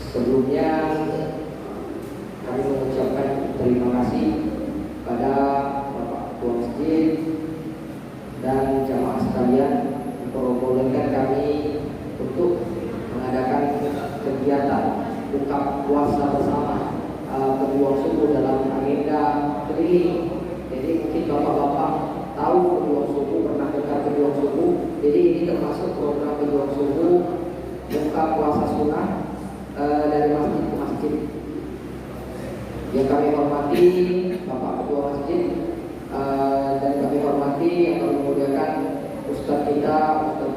Sebelumnya kami mengucapkan terima kasih pada Bapak Ketua Masjid dan jamaah sekalian memperbolehkan kami untuk mengadakan kegiatan buka puasa bersama berjuang subuh dalam agenda keliling. Jadi mungkin bapak-bapak tahu berjuang subuh, pernah dengar berjuang subuh. Jadi ini termasuk program berjuang subuh buka puasa sunnah dari masjid ke masjid. Yang kami hormati Bapak Ketua Masjid dan kami hormati yang kami muliakan Ustaz kita, Ustaz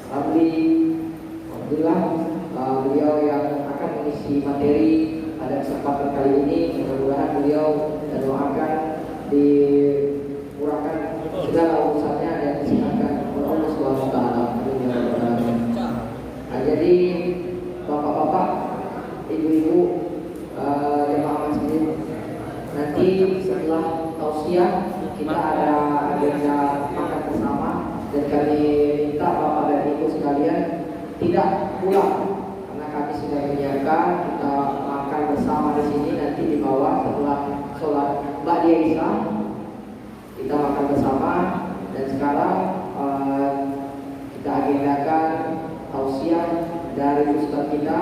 Ramli. Alhamdulillah beliau yang akan mengisi materi pada kesempatan kali ini. Mudah-mudahan beliau dan doakan dimurahkan segala urusannya dan disihkan oleh Allah Subhanahu wa taala. Jadi bapak-bapak, ibu-ibu, jemaah masjid, nanti setelah tausiah kita ada agenda makan bersama dan kami minta bapak dan ibu sekalian tidak pulang karena kami sudah menyiapkan kita makan bersama di sini nanti di bawah setelah sholat Ba'da Isya kita makan bersama. Dan sekarang kita agendakan tausiah dari Ustaz kita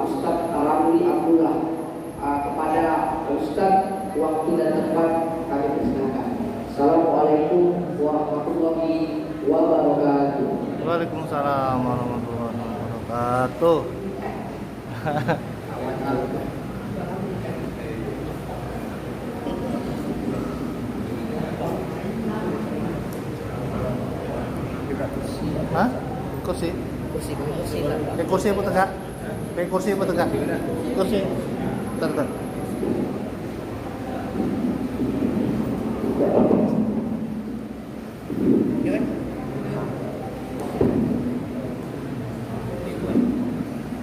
Ustaz Ramli Abdullah. Kepada Ustaz waktu dan tempat kami persilakan. Assalamualaikum warahmatullahi wabarakatuh. Waalaikumsalam warahmatullahi wabarakatuh. Hah? Kursi? Kursi apa tegak? Kursi apa tegak? Kursi. Bentar.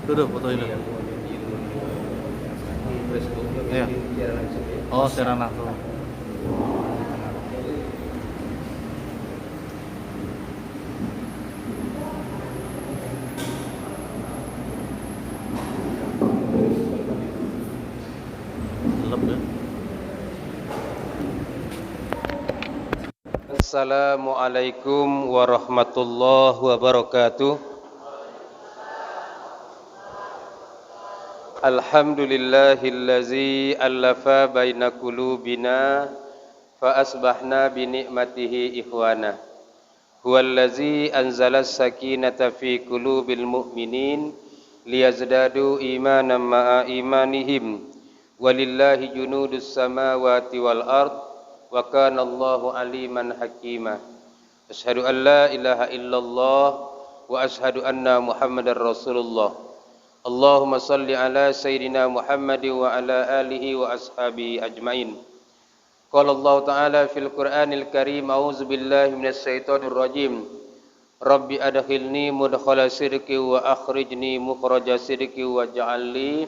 Duduk foto ini. Iya. Oh, secara langsung. Assalamualaikum warahmatullahi wabarakatuh. Alhamdulillahillazi allafa baina qulubina fa asbahna bi ni'matihi ikhwana. Huwallazi anzala as-sakinata fi qulubil mu'minin liyazdadu imanan ma'a imanihim. Walillahi junudus samawati wal ard. Wa kana Allahu aliman hakima. Asyhadu an la ilaha illallah wa asyhadu anna Muhammadar Rasulullah. Allahumma salli ala sayyidina Muhammad wa ala alihi wa ashabihi ajmain. Qala Allah Ta'ala fil Qur'anil Karim, a'udzu billahi minasy syaithanir rajim. Rabbi adkhilni mudkhala sidqi wa akhrijni mukhraja sidqi waj'alni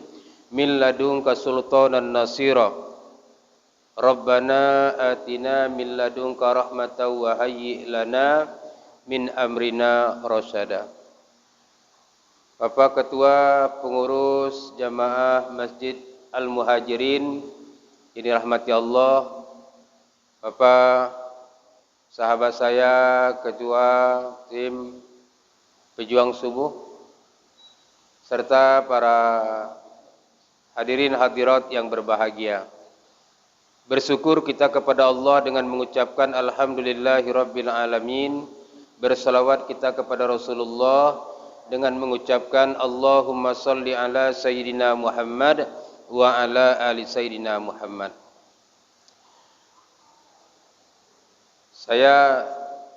min ladunka sultanan nasira. Rabbana atina min ladunka rahmatan wa hayyi' lana min amrina rasyada. Bapak Ketua Pengurus Jamaah Masjid Al-Muhajirin yang dirahmati Allah, Bapak sahabat saya Ketua Tim Pejuang Subuh, serta para hadirin hadirat yang berbahagia. Bersyukur kita kepada Allah dengan mengucapkan alhamdulillahirabbil alamin. Bersalawat kita kepada Rasulullah dengan mengucapkan Allahumma salli ala sayyidina Muhammad wa ala ali sayyidina Muhammad. Saya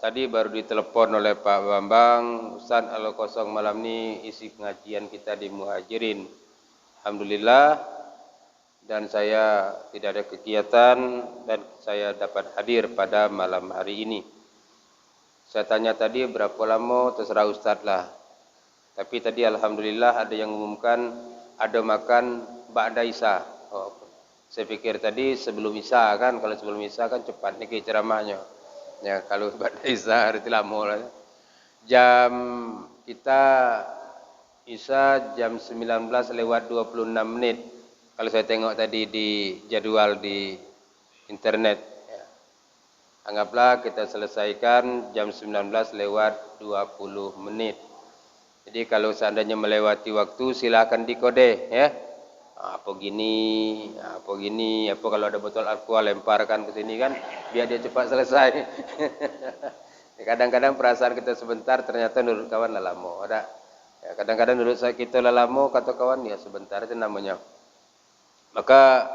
tadi baru ditelepon oleh Pak Bambang, Ustaz Al-Kosong malam ini isi pengajian kita di Muhajirin. Alhamdulillah. dan saya tidak ada kegiatan dan saya dapat hadir pada malam hari ini. Saya tanya tadi berapa lama, terserah Ustadz lah. Tapi tadi alhamdulillah ada yang mengumumkan ada makan ba'da Isya. Oh, saya pikir tadi sebelum Isya kan, kalau sebelum Isya kan cepat nih ceramahnya. Ya, kalau ba'da Isya itu lama lah. Jam kita Isya jam 19:26. Kalau saya tengok tadi di jadwal di internet, ya. Anggaplah kita selesaikan jam 19:20. Jadi kalau seandainya melewati waktu silakan dikode, ya. Apa gini, apa kalau ada botol alkohol lemparkan ke sini kan, biar dia cepat selesai. Kadang-kadang perasaan kita sebentar, ternyata menurut kawan lama. Ada. Ya, kadang-kadang menurut saya kita lama, kata kawan ya sebentar itu namanya. Maka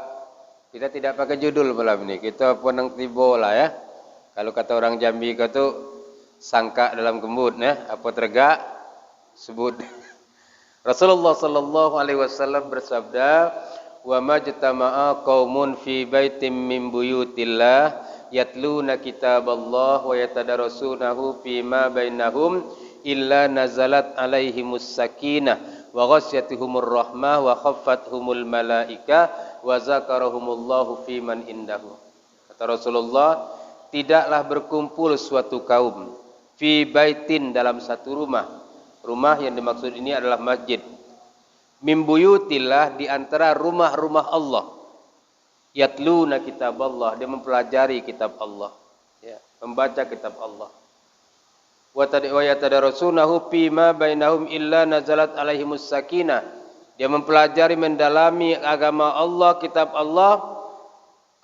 kita tidak pakai judul malam ini, kita ponang tibo lah ya. Kalau kata orang Jambi kata sangka dalam kembut ya, apa tergak sebut. Rasulullah sallallahu alaihi wasallam bersabda, "Wa majtama'a qaumun fi baitin min buyutillah yatluna kitaballah wa yatadarasunahu fima bainahum illa nazalat alaihimus sakinah wa ghasyatuhumur rahmah wa khaffathumul malaika wa zakarahumullahu fiman indahu." Kata Rasulullah, tidaklah berkumpul suatu kaum fi baitin dalam satu rumah. Rumah yang dimaksud ini adalah masjid. Min buyutillah, di antara rumah-rumah Allah. Yatluna kitaballah, dia mempelajari kitab Allah. Ya, membaca kitab Allah. Wa yatadarasunahu fima bainahum illa nazalat alaihimus sakinah. Dia mempelajari mendalami agama Allah, kitab Allah,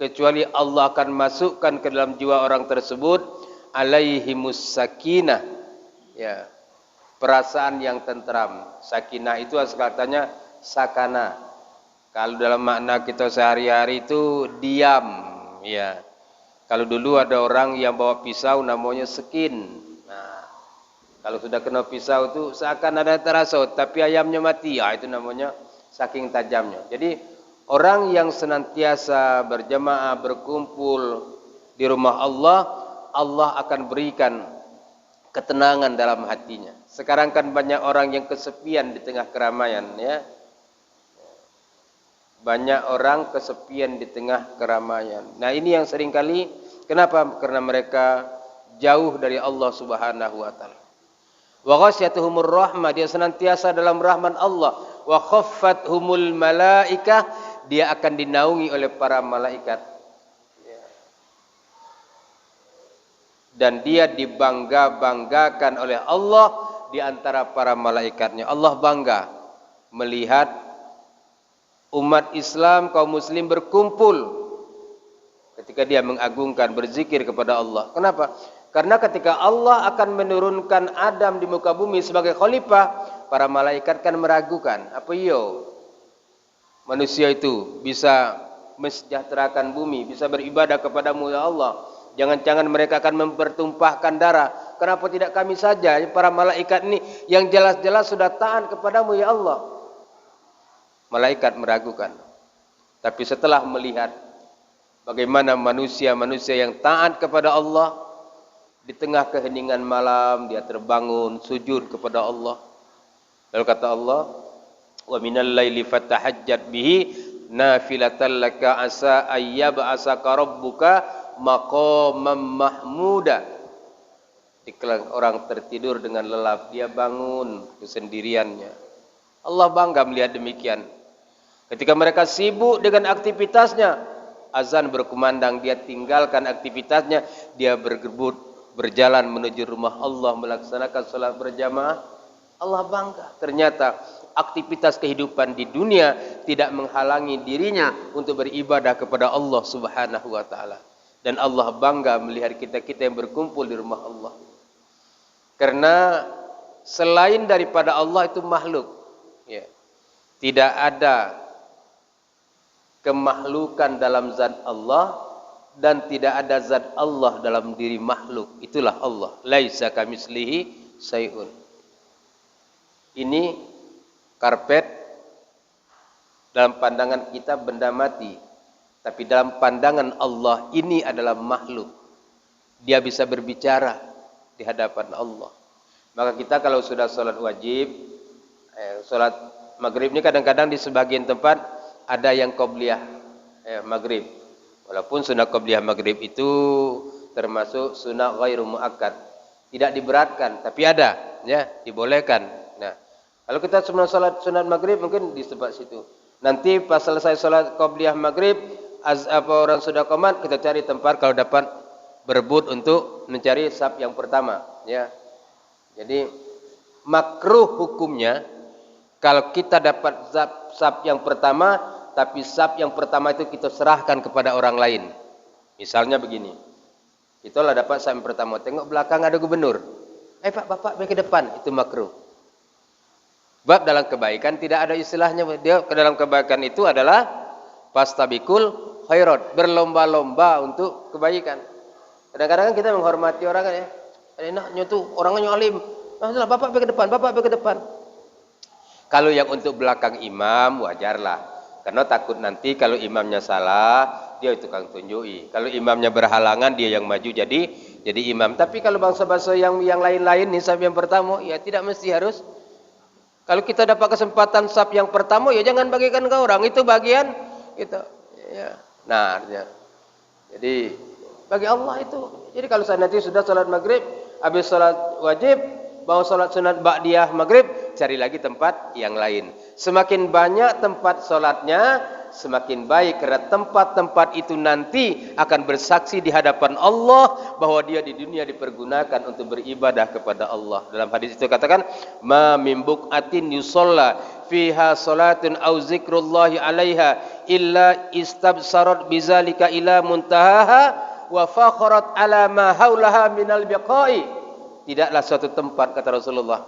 kecuali Allah akan masukkan ke dalam jiwa orang tersebut alaihimus sakinah. Ya. Perasaan yang tentram. Sakinah itu asal katanya sakana. Kalau dalam makna kita sehari-hari itu diam, ya. Kalau dulu ada orang yang bawa pisau namanya sekin. Kalau sudah kena pisau itu seakan ada terasa, tapi ayamnya mati. Ya, itu namanya saking tajamnya. Jadi orang yang senantiasa berjamaah berkumpul di rumah Allah, Allah akan berikan ketenangan dalam hatinya. Sekarang kan banyak orang yang kesepian di tengah keramaian, ya. Banyak orang kesepian di tengah keramaian. Nah, ini yang seringkali kenapa? Karena mereka jauh dari Allah Subhanahu wa taala. Wa ghasyatuhumur rahmah, dia senantiasa dalam rahman Allah. Wa khaffathumul malaikah, dia akan dinaungi oleh para malaikat. Dan dia dibangga-banggakan oleh Allah di antara para malaikatnya. Allah bangga melihat umat Islam, kaum muslim berkumpul ketika dia mengagungkan, berzikir kepada Allah. Kenapa? Karena ketika Allah akan menurunkan Adam di muka bumi sebagai khalifah, para malaikat kan meragukan, apa iyo manusia itu bisa mensejahterakan bumi, bisa beribadah kepadamu ya Allah. Jangan-jangan mereka akan mempertumpahkan darah. Kenapa tidak kami saja, para malaikat ini yang jelas-jelas sudah taat kepadamu ya Allah? Malaikat meragukan. Tapi setelah melihat bagaimana manusia-manusia yang taat kepada Allah, di tengah keheningan malam dia terbangun sujud kepada Allah. Lalu kata Allah, "Wa minal laili fatahajjat bihi nafilatan laka asa ayyab'asaka rabbuka maqaman mahmuda." Dikala orang tertidur dengan lelap, dia bangun kesendiriannya. Allah bangga melihat demikian. Ketika mereka sibuk dengan aktivitasnya, azan berkumandang, dia tinggalkan aktivitasnya, dia bergebut berjalan menuju rumah Allah, melaksanakan salat berjamaah. Allah bangga. Ternyata aktivitas kehidupan di dunia tidak menghalangi dirinya untuk beribadah kepada Allah Subhanahu wa taala. Dan Allah bangga melihat kita-kita yang berkumpul di rumah Allah. Karena selain daripada Allah itu makhluk, ya. Tidak ada kemakhlukan dalam zat Allah dan tidak ada zat Allah dalam diri makhluk. Itulah Allah. Laisa kamitslihi syai'un. Ini karpet Dalam pandangan kita benda mati, tapi dalam pandangan Allah ini adalah makhluk. Dia bisa berbicara di hadapan Allah. Maka kita kalau sudah sholat wajib, sholat maghrib ini kadang-kadang di sebagian tempat ada yang qobliyah maghrib. Walaupun sunnah qobliyah maghrib itu termasuk sunnah ghairu muakkad, tidak diberatkan, tapi ada, ya, dibolehkan. Nah, kalau kita sebelum sholat sunat maghrib mungkin di tempat situ. Nanti pas selesai sholat qobliyah maghrib, orang sudah qomat, kita cari tempat kalau dapat berebut untuk mencari saf yang pertama, ya. Jadi makruh hukumnya kalau kita dapat saf yang pertama, tapi saf yang pertama itu kita serahkan kepada orang lain. Misalnya begini, kita lah dapat saf yang pertama, tengok belakang ada gubernur, Pak, bapak ke depan, itu makruh. Bab dalam kebaikan tidak ada istilahnya. Dia ke dalam kebaikan itu adalah fastabikul khairat, berlomba-lomba untuk kebaikan. Kadang-kadang kita menghormati orang kan, ya. Enaknya tuh orangnya alim. Nah, bapak ke depan, bapak ke depan. Kalau yang untuk belakang imam wajarlah. Karena takut nanti kalau imamnya salah, dia tukang tunjui. Kalau imamnya berhalangan, dia yang maju jadi imam. Tapi kalau bangsa-bangsa yang lain-lain nih, saf yang pertama, ya tidak mesti harus. Kalau kita dapat kesempatan saf yang pertama, ya jangan bagikan ke orang, itu bagian itu. Ya. Nah, ya. Jadi bagi Allah itu. Jadi kalau saya nanti sudah sholat maghrib, habis sholat wajib, mau sholat sunat ba'diyah maghrib, cari lagi tempat yang lain. Semakin banyak tempat sholatnya, semakin baik, karena tempat-tempat itu nanti akan bersaksi di hadapan Allah bahwa dia di dunia dipergunakan untuk beribadah kepada Allah. Dalam hadis itu katakan, ma min buqatin yusalla fiha salatun au zikrullahi alaiha illa istabsarat bizalika ila muntahaha wa fakharat ala ma haulaha minal biqai. Tidaklah suatu tempat, kata Rasulullah,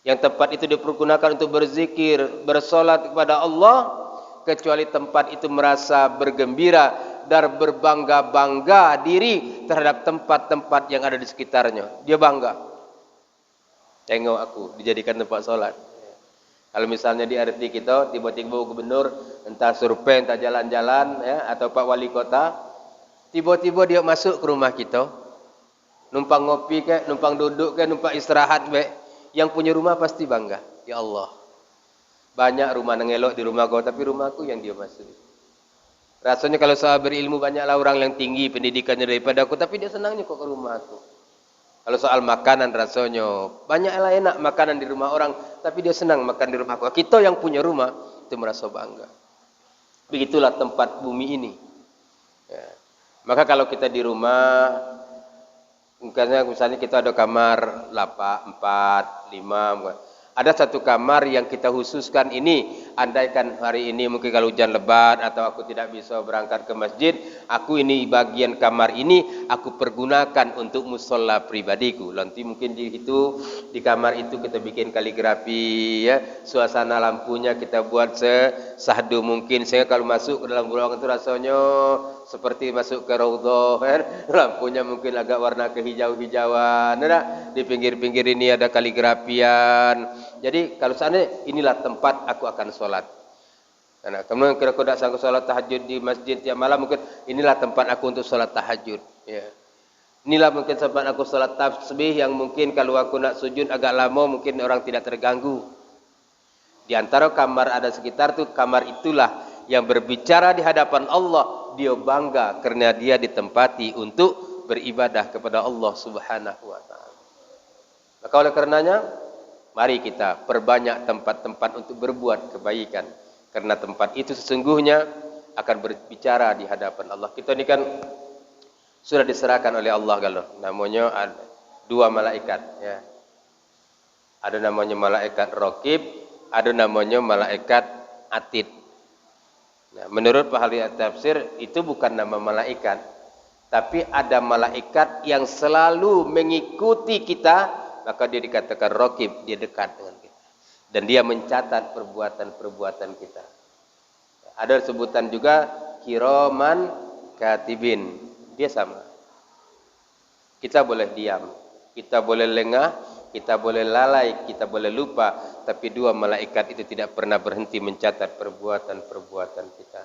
yang tempat itu dipergunakan untuk berzikir, bersolat kepada Allah, kecuali tempat itu merasa bergembira dan berbangga-bangga diri terhadap tempat-tempat yang ada di sekitarnya. Dia bangga. Tengok aku dijadikan tempat sholat. Kalau misalnya di RT kita tiba-tiba gubernur entah survei, entah jalan-jalan, ya, atau Pak Wali Kota, tiba-tiba dia masuk ke rumah kita, numpang ngopi ke, numpang duduk ke, numpang istirahat ke, yang punya rumah pasti bangga. Ya Allah, banyak rumah nengelok di rumah kau, tapi rumahku yang dia masuk. Rasanya kalau soal berilmu, banyaklah orang yang tinggi pendidikannya daripada aku, tapi dia senangnya kok ke rumah aku. Kalau soal makanan, rasanya banyaklah enak makanan di rumah orang, tapi dia senang makan di rumah aku. Kita yang punya rumah itu merasa bangga. Begitulah tempat bumi ini, ya. Maka kalau kita di rumah, misalnya kita ada kamar 4, 5, ada satu kamar yang kita khususkan ini, andaikan hari ini mungkin kalau hujan lebat atau aku tidak bisa berangkat ke masjid, aku ini bagian kamar ini aku pergunakan untuk musola pribadiku. Nanti mungkin di kamar itu kita bikin kaligrafi, ya, suasana lampunya kita buat sesahdu mungkin, sehingga kalau masuk ke dalam ruangan itu rasanya seperti masuk ke raudhah, kan? Lampunya mungkin agak warna kehijau-hijauan, ada di pinggir-pinggir ini ada kaligrafian. Jadi kalau seandainya inilah tempat aku akan sholat. Karena kemudian kira-kira tidak sanggup sholat tahajud di masjid tiap malam, mungkin inilah tempat aku untuk sholat tahajud. Ya. Inilah mungkin tempat aku sholat tasbih yang mungkin kalau aku nak sujud agak lama mungkin orang tidak terganggu. Di antara kamar ada sekitar tuh, kamar itulah yang berbicara di hadapan Allah. Dia bangga karena dia ditempati untuk beribadah kepada Allah Subhanahu wa taala. Maka oleh karenanya, mari kita perbanyak tempat-tempat untuk berbuat kebaikan, karena tempat itu sesungguhnya akan berbicara di hadapan Allah. Kita ini kan sudah diserahkan oleh Allah kalau namanya ada 2 malaikat, ya. Ada namanya malaikat Raqib, ada namanya malaikat Atid. Nah, menurut ahli tafsir itu bukan nama malaikat, tapi ada malaikat yang selalu mengikuti kita, maka dia dikatakan Raqib, dia dekat dengan kita dan dia mencatat perbuatan-perbuatan kita. Ada sebutan juga kiraman katibin, dia sama. Kita boleh diam, kita boleh lengah, Kita boleh lalai, kita boleh lupa, tapi dua malaikat itu tidak pernah berhenti mencatat perbuatan-perbuatan kita.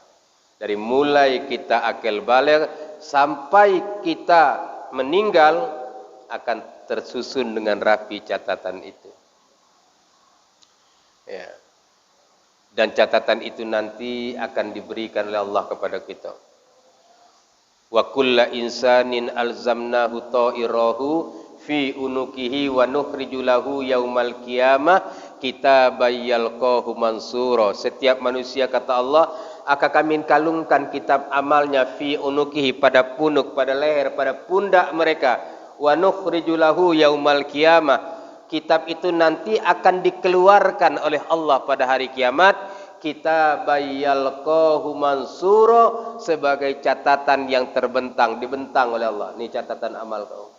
Dari mulai kita akil baligh sampai kita meninggal akan tersusun dengan rapi catatan itu. Ya. Dan catatan itu nanti akan diberikan oleh Allah kepada kita. Wa kullu insanin alzamnahu ta'irahu fi unukihi wa nukhriju lahu yaumal qiyamah kitaban yalqahu mansura. Setiap manusia, kata Allah, akan kami kalungkan kitab amalnya fi unukihi, pada punuk, pada leher, pada pundak mereka. Wa nukhriju lahu yaumal qiyamah. Kitab itu nanti akan dikeluarkan oleh Allah pada hari kiamat. Kitaban yalqahu mansura, sebagai catatan yang terbentang, dibentang oleh Allah. Ini catatan amal kau.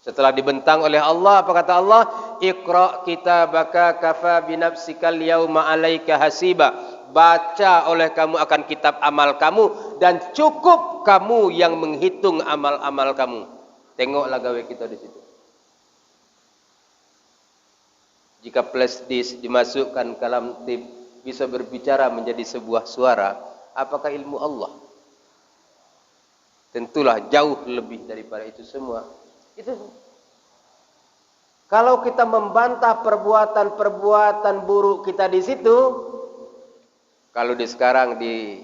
Setelah dibentang oleh Allah, apa kata Allah? Iqra kitabaka kafa binafsikal yauma 'alaika hasiba. Baca oleh kamu akan kitab amal kamu dan cukup kamu yang menghitung amal-amal kamu. Tengoklah gawe kita di situ. Jika flash disk dimasukkan ke dalam tip bisa berbicara menjadi sebuah suara, apakah ilmu Allah? Tentulah jauh lebih daripada itu semua. Itu. Kalau kita membantah perbuatan-perbuatan buruk kita di situ, kalau di sekarang di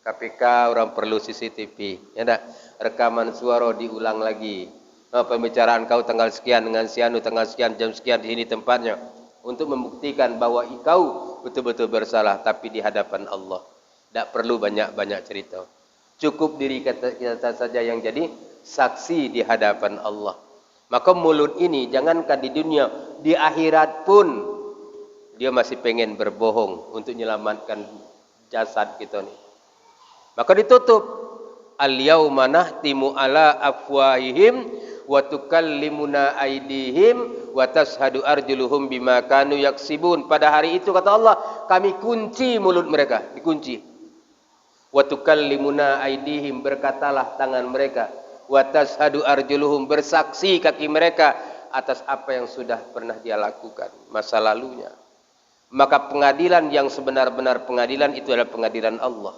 KPK orang perlu CCTV, ya enggak? Rekaman suara diulang lagi. Pembicaraan kau tanggal sekian dengan si anu, tanggal sekian, jam sekian, di sini tempatnya, untuk membuktikan bahwa kau betul-betul bersalah, tapi di hadapan Allah. Tidak perlu banyak-banyak cerita. Cukup diri kita saja yang jadi saksi di hadapan Allah. Maka mulut ini jangankan di dunia, di akhirat pun dia masih pengen berbohong untuk menyelamatkan jasad kita nih. Maka ditutup. Al-yauma nahtimu ala afwahihim wa tukallimuna aydihim wa tashhadu arjuluhum bima kanu yaksibun. Pada hari itu, kata Allah, kami kunci mulut mereka, dikunci. Wa tukallimuna aydihim, berkatalah tangan mereka. Wa tashhadu arjuluhum, bersaksi kaki mereka atas apa yang sudah pernah dia lakukan masa lalunya. Maka pengadilan yang sebenar-benar pengadilan itu adalah pengadilan Allah,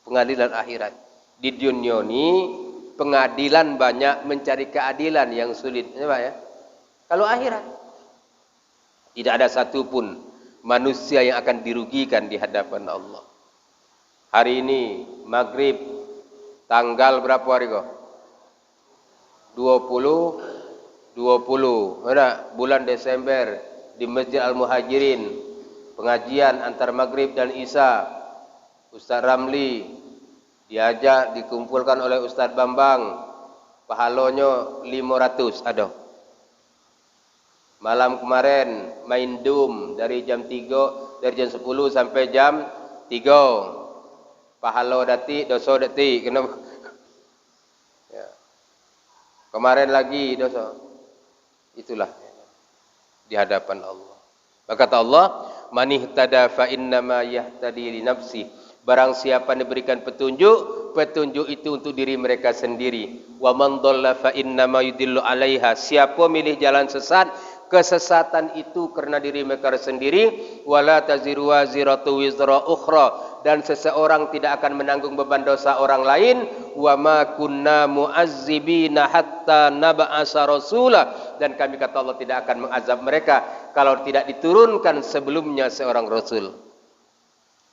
pengadilan akhirat. Di dunia ini pengadilan banyak, mencari keadilan yang sulit, ya. Kalau akhirat tidak ada satupun manusia yang akan dirugikan di hadapan Allah. Hari ini maghrib tanggal berapa hari kok? 20 ada bulan Desember di Masjid Al-Muhajirin, pengajian antar maghrib dan isya. Ustaz Ramli diajak, dikumpulkan oleh Ustaz Bambang, pahalanya 500 ada. Malam kemarin main dum dari jam 3, dari jam 10 sampai jam 3. Pahala detik, dosa detik. Kenapa? Ya. Kemarin lagi dosa. Itulah di hadapan Allah. Maka kata Allah, "Man ihtada fa innama yahtadi li nafsi." Barang siapa diberikan petunjuk, petunjuk itu untuk diri mereka sendiri. Wa man dhalla fa innama yudillu 'alaiha. Siapa milih jalan sesat, kesesatan itu karena diri mereka sendiri. Wala taziru waziratu wizra ukhra. Dan seseorang tidak akan menanggung beban dosa orang lain. Wa ma kunna mu'azzibina hatta nab'asa rasula. Dan kami, kata Allah, tidak akan mengazab mereka kalau tidak diturunkan sebelumnya seorang rasul.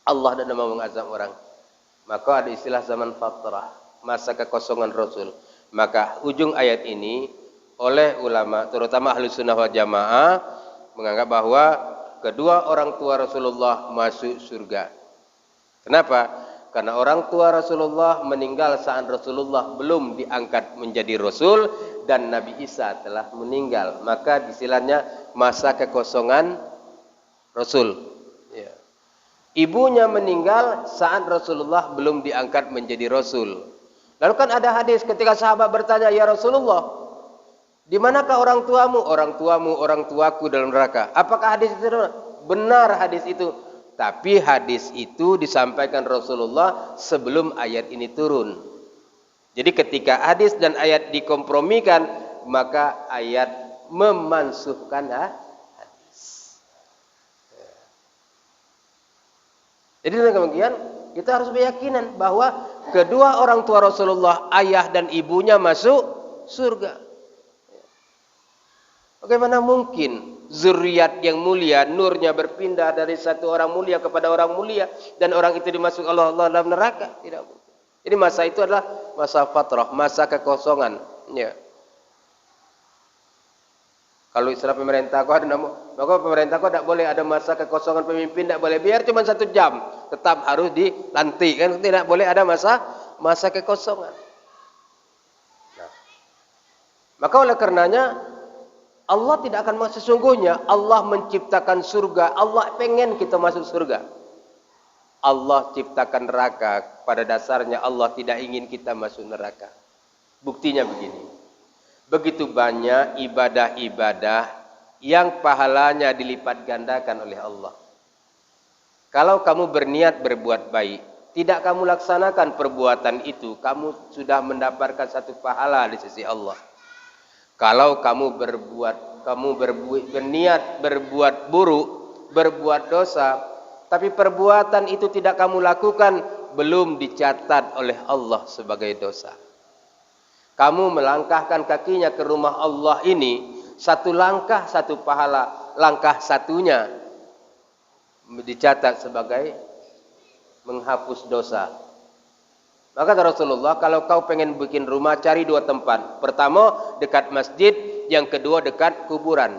Allah tidak mau mengazab orang. Maka ada istilah zaman fatrah, masa kekosongan Rasul. Maka ujung ayat ini oleh ulama, terutama ahli sunnah wal jamaah, menganggap bahwa kedua orang tua Rasulullah masuk surga. Kenapa? Karena orang tua Rasulullah meninggal saat Rasulullah belum diangkat menjadi Rasul dan Nabi Isa telah meninggal. Maka istilahnya masa kekosongan Rasul. Ibunya meninggal saat Rasulullah belum diangkat menjadi Rasul. Lalu kan ada hadis ketika sahabat bertanya, "Ya Rasulullah, di manakah orang tuamu?" "Orang tuamu, orang tuaku dalam neraka." Apakah hadis itu benar? Hadis itu, tapi hadis itu disampaikan Rasulullah sebelum ayat ini turun. Jadi ketika hadis dan ayat dikompromikan, maka ayat memansuhkan hadis. Jadi dengan demikian kita harus berkeyakinan bahwa kedua orang tua Rasulullah, ayah dan ibunya masuk surga. Bagaimana mungkin zuriat yang mulia, nurnya berpindah dari satu orang mulia kepada orang mulia dan orang itu dimasuk Allah dalam neraka? Tidak mungkin. Jadi masa itu adalah masa fatrah, masa kekosongan. Ya. Kalau istilah pemerintah kau ada nama, maka pemerintah kau tidak boleh ada masa kekosongan pemimpin, tidak boleh biar cuma 1 jam, tetap harus dilantik kan, tidak boleh ada masa kekosongan. Nah, maka oleh karenanya Allah tidak akan masuk, sesungguhnya Allah menciptakan surga, Allah pengen kita masuk surga. Allah ciptakan neraka, pada dasarnya Allah tidak ingin kita masuk neraka. Buktinya begini. Begitu banyak ibadah-ibadah yang pahalanya dilipat gandakan oleh Allah. Kalau kamu berniat berbuat baik, tidak kamu laksanakan perbuatan itu, kamu sudah mendapatkan satu pahala di sisi Allah. Kalau kamu berniat berbuat buruk, berbuat dosa, tapi perbuatan itu tidak kamu lakukan, belum dicatat oleh Allah sebagai dosa. Kamu melangkahkan kakinya ke rumah Allah ini, 1 langkah 1 pahala, langkah satunya dicatat sebagai menghapus dosa. Maka Rasulullah, kalau kau pengen bikin rumah, cari 2 tempat. Pertama dekat masjid, yang kedua dekat kuburan.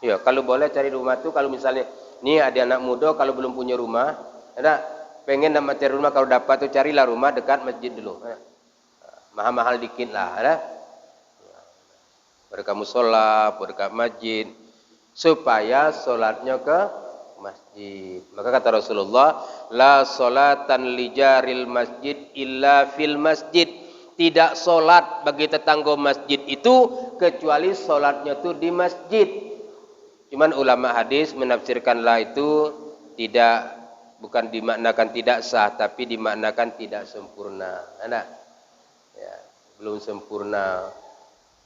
Ya, kalau boleh cari rumah tuh, kalau misalnya nih ada anak muda kalau belum punya rumah, ada pengen nama cari rumah, kalau dapat tuh carilah rumah dekat masjid dulu. Mahal-mahal dikit lah, ada. Mereka musola, dekat masjid, supaya solatnya ke masjid. Maka kata Rasulullah, la solatan li jaril masjid illa fil masjid. Tidak solat bagi tetangga masjid itu kecuali solatnya itu di masjid. Cuman ulama hadis menafsirkanlah itu tidak, bukan dimaknakan tidak sah, tapi dimaknakan tidak sempurna. Ada? Ya, belum sempurna.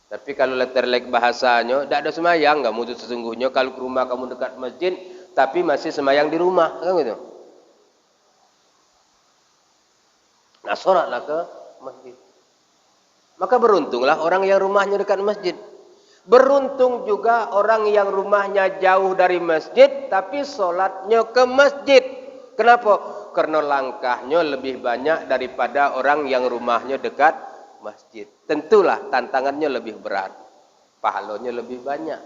Tapi kalau letterlek bahasanya, tidak ada semayang, nggak mutu sesungguhnya kalau ke rumah kamu dekat masjid, tapi masih semayang di rumah, kan gitu. Nah, sholatlah ke masjid. Maka beruntunglah orang yang rumahnya dekat masjid. Beruntung juga orang yang rumahnya jauh dari masjid, tapi sholatnya ke masjid. Kenapa? Karena langkahnya lebih banyak daripada orang yang rumahnya dekat masjid. Tentulah tantangannya lebih berat, pahalanya lebih banyak.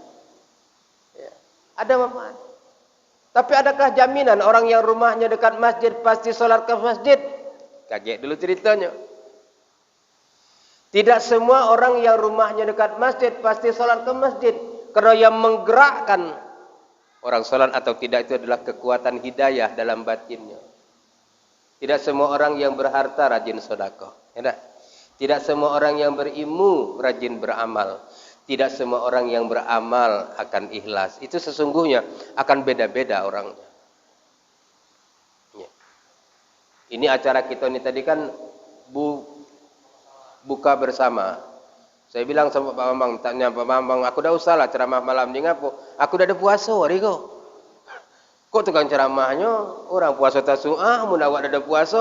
Ya. Ada manfaat. Tapi adakah jaminan orang yang rumahnya dekat masjid pasti sholat ke masjid? Kaget dulu ceritanya. Tidak semua orang yang rumahnya dekat masjid pasti sholat ke masjid. Karena yang menggerakkan orang sholat atau tidak itu adalah kekuatan hidayah dalam batinnya. Tidak semua orang yang berharta rajin sedekah. Tidak semua orang yang berilmu rajin beramal. Tidak semua orang yang beramal akan ikhlas. Itu sesungguhnya akan beda-beda orangnya. Ya. Ini acara kita ini tadi kan buka bersama. Saya bilang sama Pak Bambang, tanya Pak Bambang, aku dah usah lah ceramah malam ni ngapo? Aku dah ada puasa hari kau. Kok tukang ceramahnya orang puasa tasu'ah, mun awak dah ada puasa.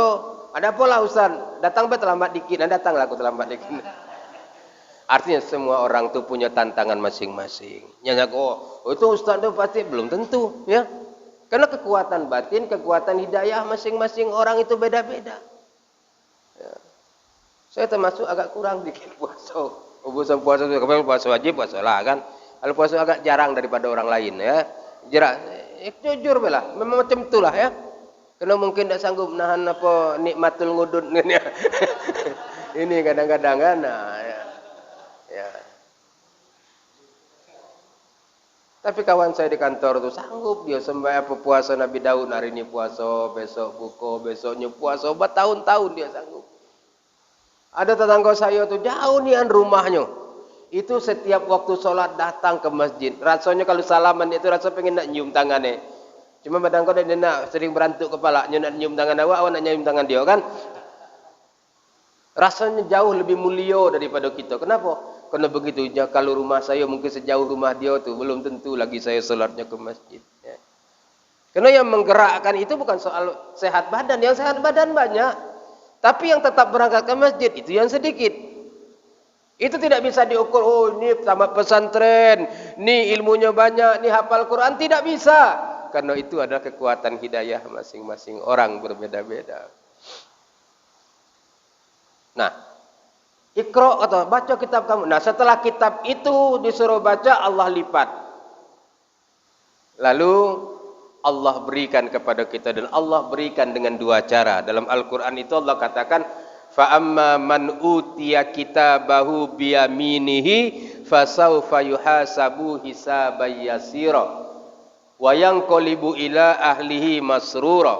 Ada apa lah Ustaz? Datang terlambat dikit, datanglah aku terlambat dikit. Artinya semua orang tu punya tantangan masing-masing. Nyanyi itu Ustaz tu pasti belum tentu, ya. Karena kekuatan batin, kekuatan hidayah masing-masing orang itu beda-beda. Ya. Saya termasuk agak kurang dikit puasa. Ubusan puasa itu kemudian puasa wajib, puasa lah kan. Kalau puasa agak jarang daripada orang lain, ya. Jujur belah, memang macam itulah ya. Karena mungkin tidak sanggup nahan apa nikmatul ngudud ini kadang-kadang kan, nah, ya. Tapi kawan saya di kantor tuh sanggup dia sembah apa puasa Nabi Daud, hari ini puasa, besok buka, besoknya puasa, bertahun-tahun dia sanggup. Ada tetangga saya tuh jauh nian rumahnya. Itu setiap waktu sholat datang ke masjid. Rasanya kalau salaman itu rasa pengen nak nyium tangannya. Cuma badan kau dia nak sering berantuk kepala, nak nyium tangan awak nak nyium tangan dia kan. Rasanya jauh lebih mulia daripada kita. Kenapa? Karena begitu, kalau rumah saya mungkin sejauh rumah dia tu, belum tentu lagi saya solatnya ke masjid. Ya. Karena yang menggerakkan itu bukan soal sehat badan. Yang sehat badan banyak. Tapi yang tetap berangkat ke masjid itu yang sedikit. Itu tidak bisa diukur, oh ini tamat pesantren, ini ilmunya banyak, ini hafal Quran. Tidak bisa. Karena itu adalah kekuatan hidayah masing-masing orang berbeda-beda. Nah, Iqra atau baca kitab kamu. Nah, setelah kitab itu disuruh baca, Allah lipat. Lalu Allah berikan kepada kita, dan Allah berikan dengan dua cara. Dalam Al-Quran itu Allah katakan, فَأَمَّا مَنْ أُوتِيَ كِتَابَهُ بِيَمِينِهِ فَسَوْفَ يُحَاسَبُ حِسَابًا يَسِيرًا وَيَنْقَلِبُ إِلَى أَهْلِهِ مَسْرُورًا.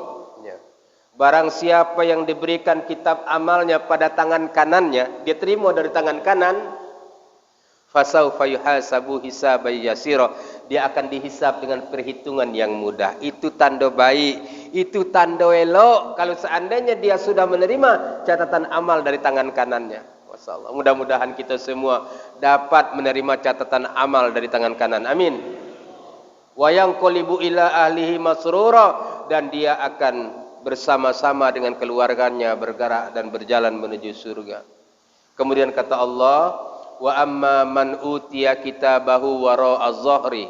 Barang siapa yang diberikan kitab amalnya pada tangan kanannya, dia terima dari tangan kanan, فَسَوْفَ يُحَاسَبُ حِسَابًا يَسِيرًا, dia akan dihisab dengan perhitungan yang mudah. Itu tanda baik, itu tanda elok kalau seandainya dia sudah menerima catatan amal dari tangan kanannya. Masya Allah. Mudah-mudahan kita semua dapat menerima catatan amal dari tangan kanan. Amin. Wa yanqalibu ila ahlihi masrura, dan dia akan bersama-sama dengan keluarganya bergerak dan berjalan menuju surga. Kemudian kata Allah, wa amma man utiya kitabahu wara'a dhahri,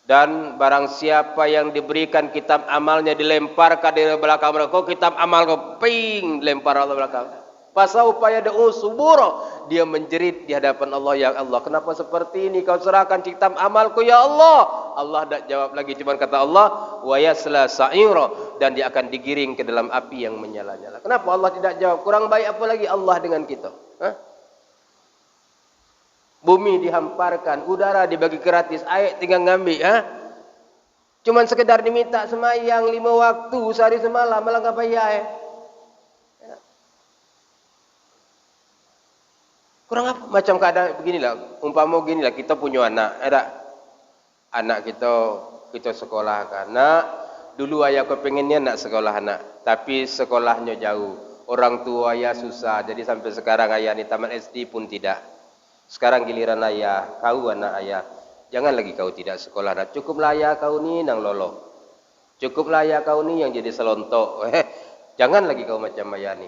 dan barang siapa yang diberikan kitab amalnya dilemparkan dari belakang mereka, kitab amal kau ping lempar Allah belakang. Fasaufa yad'u subura, dia menjerit di hadapan Allah, ya Allah, kenapa seperti ini kau serahkan kitab amalku ya Allah? Allah tak jawab lagi, cuma kata Allah, wa yasla sa'ira, dan dia akan digiring ke dalam api yang menyala-nyala. Kenapa Allah tidak jawab? Kurang baik apa lagi Allah dengan kita? Hah? Bumi dihamparkan, udara dibagi gratis, air tinggal ngambil, cuman sekedar diminta semayang 5 waktu sehari semalam, malah enggak payah. Kurang apa? Macam keadaan beginilah, umpama beginilah, kita punya anak, anak kita sekolahkan. Nak, dulu ayah kepengennya nak sekolah anak, tapi sekolahnya jauh, orang tua ayah susah, jadi sampai sekarang ayah ni tamat SD pun tidak. Sekarang giliran ayah, kau anak ayah, jangan lagi kau tidak sekolah. Nah, cukuplah ayah kau ni nang lolo, cukuplah ayah kau ni yang jadi selontok. Jangan lagi kau macam ayah ni.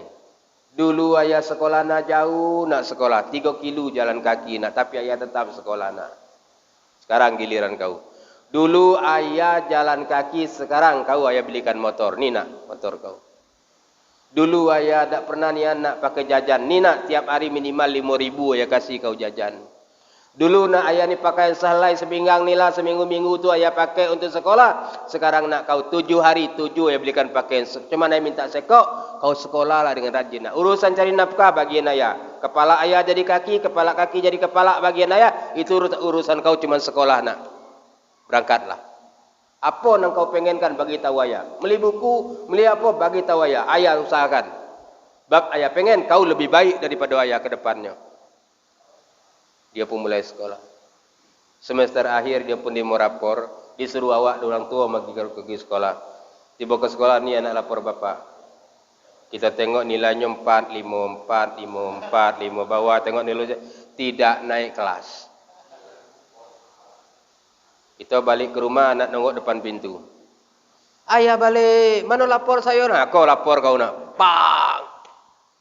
Dulu ayah sekolah nak jauh, nak sekolah 3 kilo jalan kaki nak, tapi ayah tetap sekolah nak. Sekarang giliran kau. Dulu ayah jalan kaki, sekarang kau ayah belikan motor. Ni nak motor kau. Dulu ayah tak pernah ni anak pakai jajan. Ni nak tiap hari minimal 5.000 ayah kasih kau jajan. Dulu nak ayah ni pakai sehelai sepinggang ni lah, seminggu-minggu tu ayah pakai untuk sekolah. Sekarang nak kau 7 hari 7 ayah belikan pakaian. Cuma ayah minta sekok, kau sekolah lah dengan rajin. Nah, urusan cari nafkah bagian ayah. Kepala ayah jadi kaki, kepala kaki jadi kepala bagian ayah. Itu urusan kau cuma sekolah nak. Berangkatlah. Apa yang kau pengenkan bagi tahu ayah. Beli buku, beli apa bagi tahu ayah. Ayah usahakan. Bab ayah pengen kau lebih baik daripada ayah ke depannya. Dia pun mulai sekolah. Semester akhir dia pun mau rapor, disuruh awak orang tua pergi sekolah. Tiba ke sekolah ni anak lapor bapak. Kita tengok nilainya 4, 5, 4, 5, 4, 5 bawah, tengok nilai tidak naik kelas. Kita balik ke rumah, anak nongok depan pintu. Ayah balik, mana lapor saya nak? Kau lapor kau nak. Pang.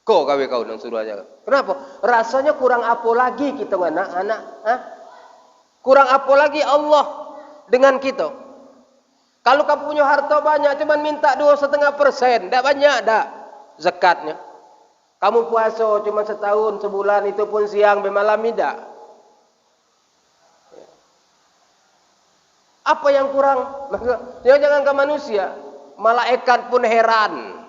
Kau gawe kau nang suruh aja. Kenapa? Rasanya kurang apa lagi kita anak-anak, kurang apa lagi Allah dengan kita. Kalau kamu punya harta banyak, cuman minta 2,5%, tak banyak dak zakatnya. Kamu puasa cuma setahun, sebulan, itu pun siang bermalam tidak. Apa yang kurang? Jangan ke manusia, malaikat pun heran.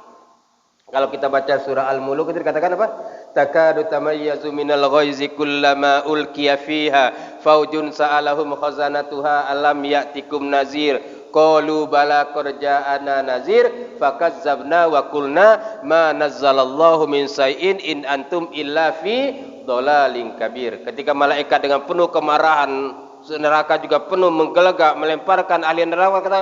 Kalau kita baca surah Al-Muluk itu dikatakan apa? Takadu tamayyazu minal ghaizi kullama ulqiya fiha faujun sa'alahum khazanatuha alam ya'tikum nazir qalu bala qad ja'ana nazir fakazzabna wa qulna ma nazzalallahu min shay'in in antum illa fi dhalalin kabir. Ketika malaikat dengan penuh kemarahan, neraka juga penuh menggelegak melemparkan ahli neraka, kata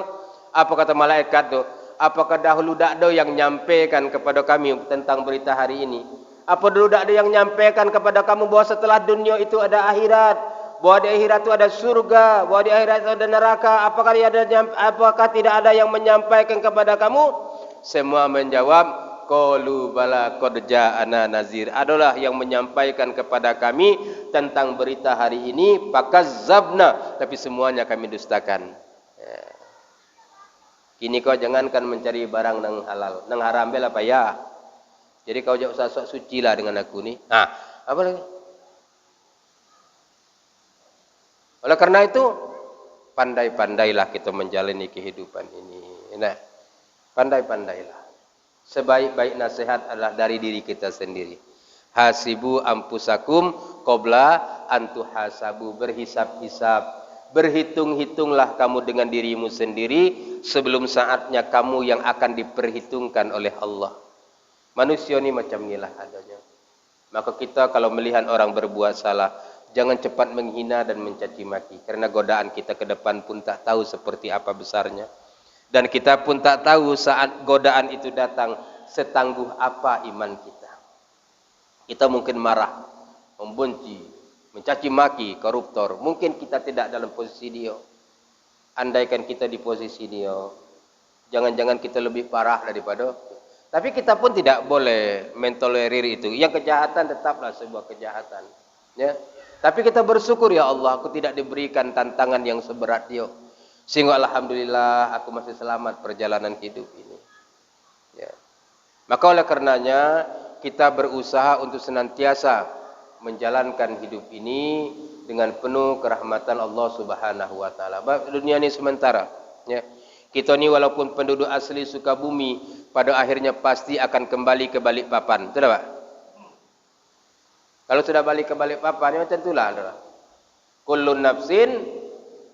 apa kata malaikat tu? Apakah dahulu tak ada yang nyampaikan kepada kami tentang berita hari ini? Apa dulu tak ada yang nyampaikan kepada kamu bahwa setelah dunia itu ada akhirat, bahwa di akhirat itu ada surga, bahwa di akhirat itu ada neraka? Apakah tidak ada yang menyampaikan kepada kamu? Semua menjawab, qalu bala qad ja'ana nazir. Adalah yang menyampaikan kepada kami tentang berita hari ini, fakazzabna, tapi semuanya kami dustakan. Kini kau jangankan mencari barang nang halal, nang haram bela apa ya? Jadi kau jangan usah sok suci lah dengan aku ni. Apa lagi? Oleh karena itu, pandai-pandailah kita menjalani kehidupan ini. Nah, pandai-pandailah. Sebaik-baik nasihat adalah dari diri kita sendiri. Hasibu ampusakum qabla antuhasabu. Berhisab-hisab. Berhitung-hitunglah kamu dengan dirimu sendiri sebelum saatnya kamu yang akan diperhitungkan oleh Allah. Manusia ini macam inilah adanya. Maka kita kalau melihat orang berbuat salah, jangan cepat menghina dan mencaci maki. Karena godaan kita ke depan pun tak tahu seperti apa besarnya. Dan kita pun tak tahu saat godaan itu datang setangguh apa iman kita. Kita mungkin marah, membenci, mencaci maki koruptor. Mungkin kita tidak dalam posisi dia. Andaikan kita di posisi dia, jangan-jangan kita lebih parah daripada. Tapi kita pun tidak boleh mentolerir itu. Yang kejahatan tetaplah sebuah kejahatan. Ya. Tapi kita bersyukur, ya Allah, aku tidak diberikan tantangan yang seberat dia. Sehingga alhamdulillah aku masih selamat perjalanan hidup ini. Ya. Maka oleh karenanya kita berusaha untuk senantiasa menjalankan hidup ini dengan penuh kerahmatan Allah Subhanahu wa taala. Dunia ini sementara, ya. Kita ni walaupun penduduk asli Sukabumi, pada akhirnya pasti akan kembali ke Balikpapan. Betul tak? Kalau sudah balik ke Balikpapan, ya tentulah adalah kullun nafsin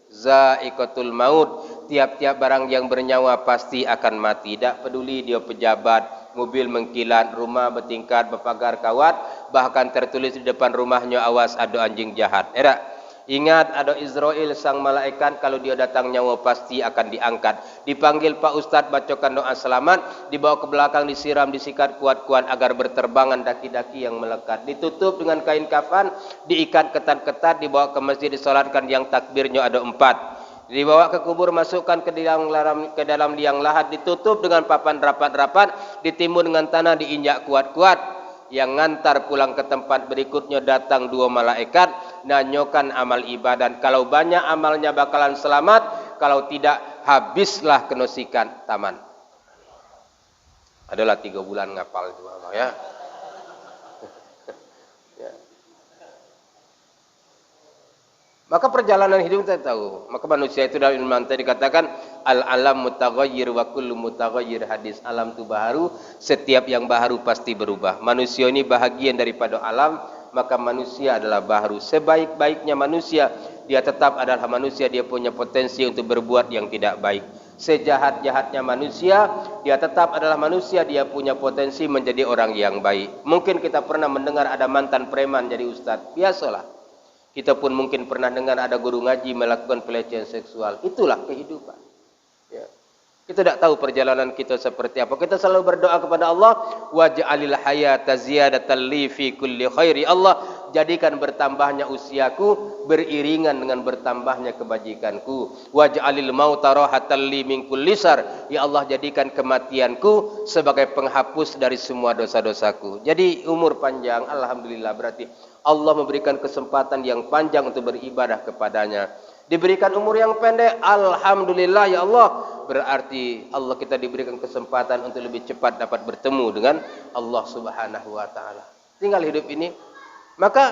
za'iqatul maut. Tiap-tiap barang yang bernyawa pasti akan mati. Tak peduli dia pejabat, mobil mengkilat, rumah bertingkat, berpagar kawat, bahkan tertulis di depan rumahnya, awas ada anjing jahat. Ingat, ada Israel sang malaikat, kalau dia datang nyawa pasti akan diangkat. Dipanggil Pak Ustadz, bacakan doa selamat, dibawa ke belakang, disiram, disikat kuat-kuat agar berterbangan daki-daki yang melekat. Ditutup dengan kain kafan, diikat ketat-ketat, dibawa ke masjid, disolatkan yang takbirnya ada 4. Dibawa ke kubur, masukkan ke dalam liang lahat, ditutup dengan papan rapat-rapat, ditimbun dengan tanah, diinjak kuat-kuat. Yang ngantar pulang ke tempat berikutnya datang 2 malaikat, nanyokan amal ibadat. Kalau banyak amalnya bakalan selamat, kalau tidak habislah kenosikan taman. Adalah 3 bulan ngapal itu, ya. Ya. Maka perjalanan hidup kita tahu. Maka manusia itu dalam ilmu mantiq dikatakan al-alam mutaghayyir wa kullu mutaghayyir. Hadis alam itu baharu, setiap yang baharu pasti berubah. Manusia ini bahagian daripada alam, maka manusia adalah baharu. Sebaik-baiknya manusia, dia tetap adalah manusia, dia punya potensi untuk berbuat yang tidak baik. Sejahat-jahatnya manusia, dia tetap adalah manusia, dia punya potensi menjadi orang yang baik. Mungkin kita pernah mendengar ada mantan preman jadi ustadz, biasalah. Kita pun mungkin pernah dengar ada guru ngaji melakukan pelecehan seksual. Itulah kehidupan. Ya. Kita tidak tahu perjalanan kita seperti apa. Kita selalu berdoa kepada Allah, waj'alil hayata ziyadatan li fi kulli khairi. Allah, jadikan bertambahnya usiaku beriringan dengan bertambahnya kebajikanku. Waj'alil mauta rahatan li min kulli syarr. Ya Allah, jadikan kematianku sebagai penghapus dari semua dosa-dosaku. Jadi umur panjang, alhamdulillah, berarti Allah memberikan kesempatan yang panjang untuk beribadah kepadanya. Diberikan umur yang pendek, alhamdulillah ya Allah, berarti Allah kita diberikan kesempatan untuk lebih cepat dapat bertemu dengan Allah Subhanahu wa taala. Tinggal hidup ini. Maka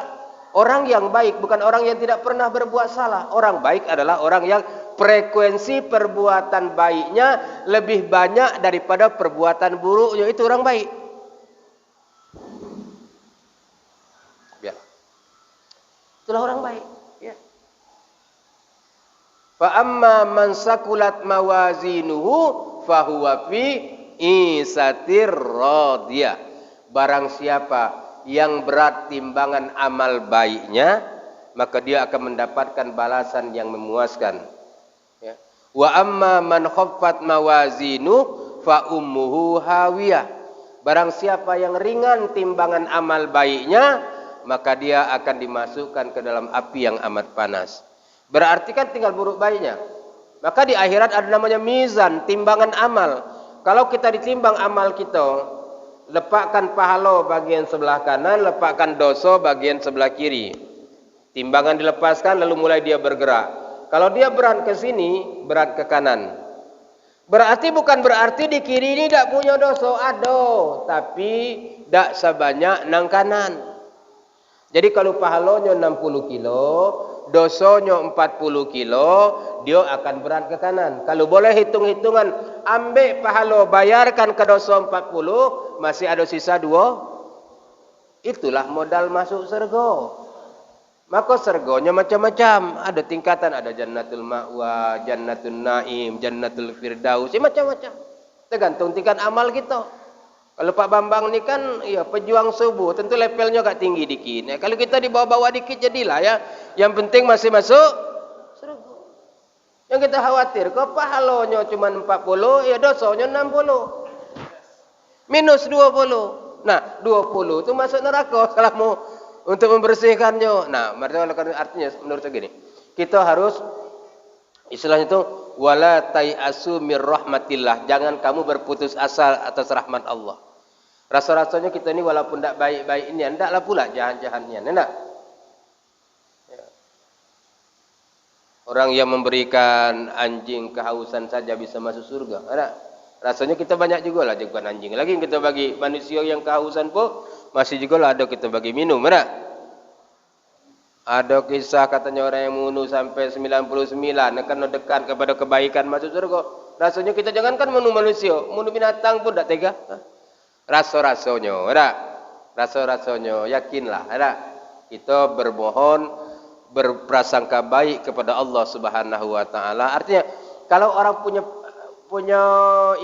orang yang baik bukan orang yang tidak pernah berbuat salah. Orang baik adalah orang yang frekuensi perbuatan baiknya lebih banyak daripada perbuatan buruknya. Itu orang baik. Itulah orang baik, ya. Fa amma man sakulat mawazinuhu fahuwa fi isatir radiyah. Barang siapa yang berat timbangan amal baiknya, maka dia akan mendapatkan balasan yang memuaskan. Ya. Wa amma man khaffat mawazinu fa ummuhu hawiyah. Barang siapa yang ringan timbangan amal baiknya, maka dia akan dimasukkan ke dalam api yang amat panas. Berarti kan tinggal buruk baiknya. Maka di akhirat ada namanya mizan, timbangan amal. Kalau kita ditimbang amal kita, lepakkan pahala bagian sebelah kanan, lepakkan dosa bagian sebelah kiri. Timbangan dilepaskan lalu mulai dia bergerak. Kalau dia berat ke sini, berat ke kanan. Berarti bukan berarti di kiri ini tidak punya dosa, ada, tapi tidak sebanyak nang kanan. Jadi kalau pahalanya 60 kilo, dosanya 40 kilo, dia akan berat ke kanan. Kalau boleh hitung-hitungan, ambil pahala, bayarkan ke dosa 40, masih ada sisa 2. Itulah modal masuk surga. Maka surganya macam-macam, ada tingkatan, ada jannatul ma'wa, jannatul naim, jannatul firdaus, macam-macam. Tergantung tingkat amal kita. Kalau Pak Bambang ni kan ya pejuang subuh, tentu levelnya agak tinggi dikit. Ya, kalau kita di bawah-bawah dikit jadilah ya. Yang penting masih masuk surga. Yang kita khawatir, kok pahalanya cuma 40, ya dosanya 60. Minus 20. Nah, 20 itu masuk neraka kalau mau untuk membersihkannya. Nah, artinya menurut saya gini, kita harus istilahnya itu wala tayasu mir rahmatillah, jangan kamu berputus asa atas rahmat Allah. Rasa-rasanya kita ini walaupun tidak baik-baik ini, hendaklah pula jahan-jahannya, hendak. Ya. Orang yang memberikan anjing kehausan saja bisa masuk surga, hendak. Rasanya kita banyak juga lah jagoan anjing. Lagi kita bagi manusia yang kehausan pun masih juga lah ada kita bagi minum, hendak. Ada kisah katanya orang yang membunuh sampai 99 akan dekat kepada kebaikan masuk surga. Rasanya kita jangankan membunuh manusia, membunuh binatang pun tidak tega. Rasa-rasanya, ada. Rasa-rasanya, yakinlah, ada. Kita bermohon, berprasangka baik kepada Allah Subhanahu wa taala. Artinya kalau orang punya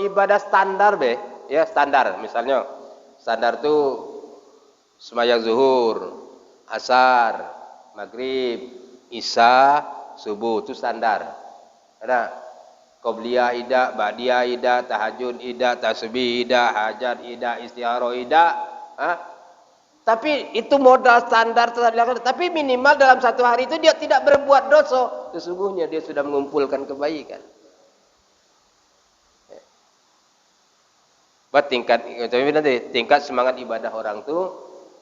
ibadah standar ya standar, misalnya standar itu sembahyang zuhur, asar, maghrib, isya, subuh, itu standar. Ada qobliyah ida, ba'diyah ida, tahajud ida, tasbih ida, hajat ida, istikharah ida. Tapi itu modal standar, tapi minimal dalam satu hari itu dia tidak berbuat dosa. Sesungguhnya dia sudah mengumpulkan kebaikan. Buat tingkat semangat ibadah orang tu,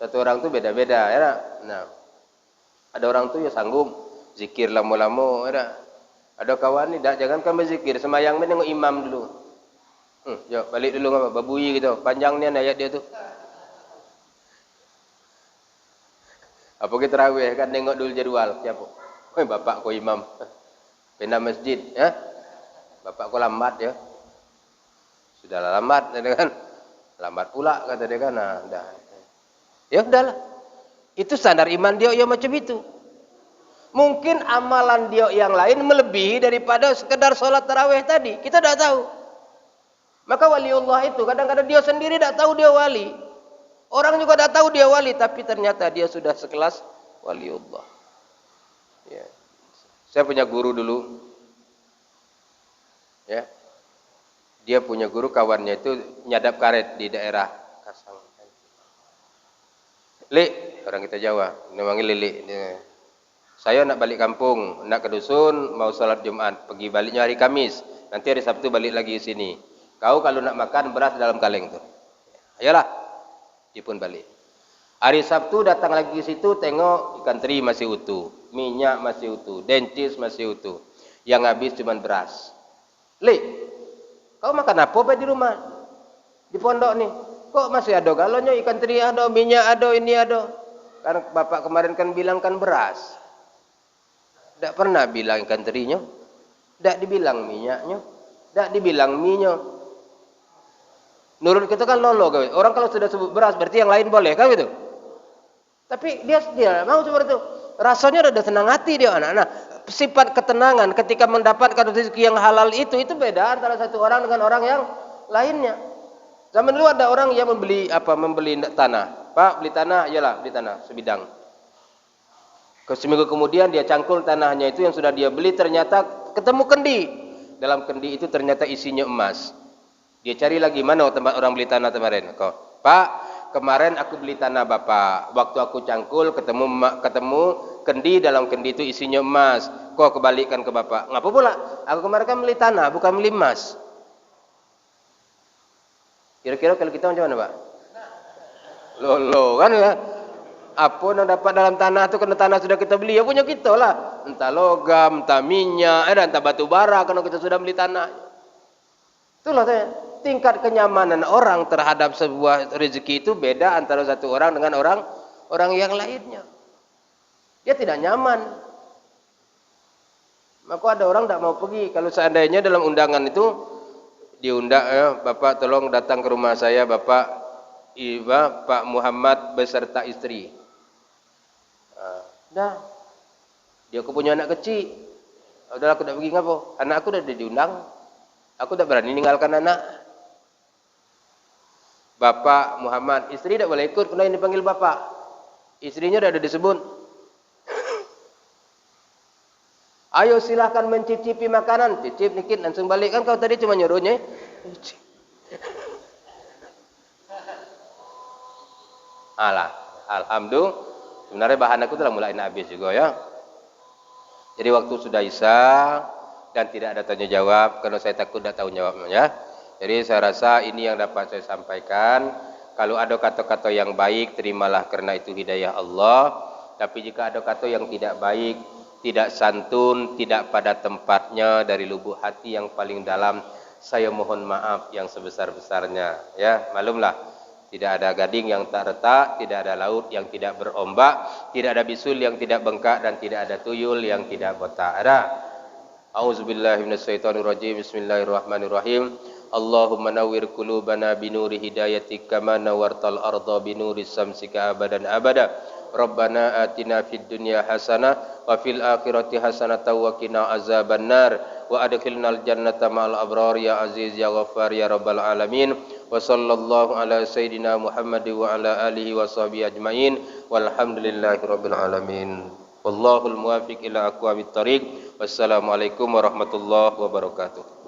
satu orang tu beda-beda, ya. Nah, ada orang tu ya sanggup zikir lama-lama, ya. Ada kawan ni jangankan berzikir, sembahyang menengok imam dulu. Jom balik dulu apa babui gitu. Panjang ni ayat dia tu. Apa kita tarawih kan tengok dulu jadual siapa. Bapak ko imam. Pindah masjid, ya. Bapak ko lambat ya. Sudahlah lambat kan. Lambat pula kata dia kan. Nah, dah. Ya udahlah. Itu standar iman dia yang macam itu. Mungkin amalan dia yang lain melebihi daripada sekedar sholat tarawih tadi. Kita tidak tahu. Maka waliullah itu kadang-kadang dia sendiri tidak tahu dia wali. Orang juga tidak tahu dia wali, tapi ternyata dia sudah sekelas waliullah. Ya. Saya punya guru dulu. Ya. Dia punya guru, kawannya itu nyadap karet di daerah Kasang. Lik, orang kita Jawa, namanya Lili. Saya nak balik kampung, nak ke dusun, mau salat Jumat, pergi baliknya hari Kamis. Nanti hari Sabtu balik lagi ke sini. Kau kalau nak makan beras dalam kaleng tu. Ayolah. Dia pun balik. Hari Sabtu datang lagi ke situ, tengok ikan teri masih utuh, minyak masih utuh, dentis masih utuh. Yang habis cuma beras. Lik, kau makan apa di rumah? Di pondok ni. Kok masih ada galonnya, ikan teri ada, minyak ada, ini ada. Karena bapak kemarin kan bilang kan beras. Tak pernah bilang ikan terinya, tak dibilang minyaknya, tak dibilang minyak. Menurut kita kan lolo, orang kalau sudah sebut beras berarti yang lain boleh, kan gitu. Tapi dia mau seperti itu. Rasanya ada senang hati dia anak. Nah, sifat ketenangan ketika mendapatkan rezeki yang halal itu beda antara satu orang dengan orang yang lainnya. Zaman dulu ada orang yang membeli tanah. Pak, beli tanah, iyalah beli tanah sebidang. Seminggu kemudian dia cangkul tanahnya itu yang sudah dia beli, ternyata ketemu kendi. Dalam kendi itu ternyata isinya emas. Dia cari lagi mana tempat orang beli tanah kemarin. Kok, Pak, kemarin aku beli tanah Bapak. Waktu aku cangkul ketemu kendi, dalam kendi itu isinya emas. Kok kebalikan ke Bapak? Ngapa pula? Aku kemarin kan beli tanah, bukan beli emas. Kira-kira kalau kita macam mana, Pak? Loh kan ya. Apa yang dapat dalam tanah itu karena tanah sudah kita beli, ya punya kita lah. Entah logam, entah minyak, entah batu bara kalau kita sudah beli tanah. Itulah saya. Tingkat kenyamanan orang terhadap sebuah rezeki itu beda antara satu orang dengan orang yang lainnya. Dia tidak nyaman. Maka ada orang tidak mau pergi. Kalau seandainya dalam undangan itu diundang, Bapak tolong datang ke rumah saya, Bapak Pak Muhammad beserta istri. Dah. Dia aku punya anak kecil. Udah aku tidak pergi ngapa? Anak aku udah diundang. Aku tak berani meninggalkan anak. Bapak Muhammad, istri tidak boleh ikut karena ini dipanggil Bapak. Istrinya sudah ada disebut. Ayo silahkan mencicipi makanan. Cicip dikit langsung balik. Kan kau tadi cuma nyuruhnya. Alah, alhamdulillah. Sebenarnya bahan aku telah mulai habis juga ya. Jadi waktu sudah isya dan tidak ada tanya jawab karena saya takut tidak tahu jawabnya. Jadi saya rasa ini yang dapat saya sampaikan. Kalau ada kata-kata yang baik, terimalah karena itu hidayah Allah. Tapi jika ada kata yang tidak baik, tidak santun, tidak pada tempatnya dari lubuk hati yang paling dalam, saya mohon maaf yang sebesar-besarnya. Ya, maklumlah. Tidak ada gading yang tak retak, tidak ada laut yang tidak berombak, tidak ada bisul yang tidak bengkak, dan tidak ada tuyul yang tidak botak. Ada. A'udzubillahi minasyaitonirrajim. Bismillahirrahmanirrahim. Allahumma nawwir qulubana binuri hidayatik kama nawwartal arda binuri samsika abadan abada. Rabbana atina fid dunya hasanah wa fil akhirati hasanatan wa qina azabannar wa adkhilnal jannata ma'al abrar ya aziz ya ghaffar ya rabbal alamin. Wa sallallahu ala sayyidina Muhammad wa ala alihi wa sahbihi ajmain walhamdulillahi rabbil alamin. Wallahul muwaffiq ila aqwamit thariq. Wassalamualaikum warahmatullahi wabarakatuh.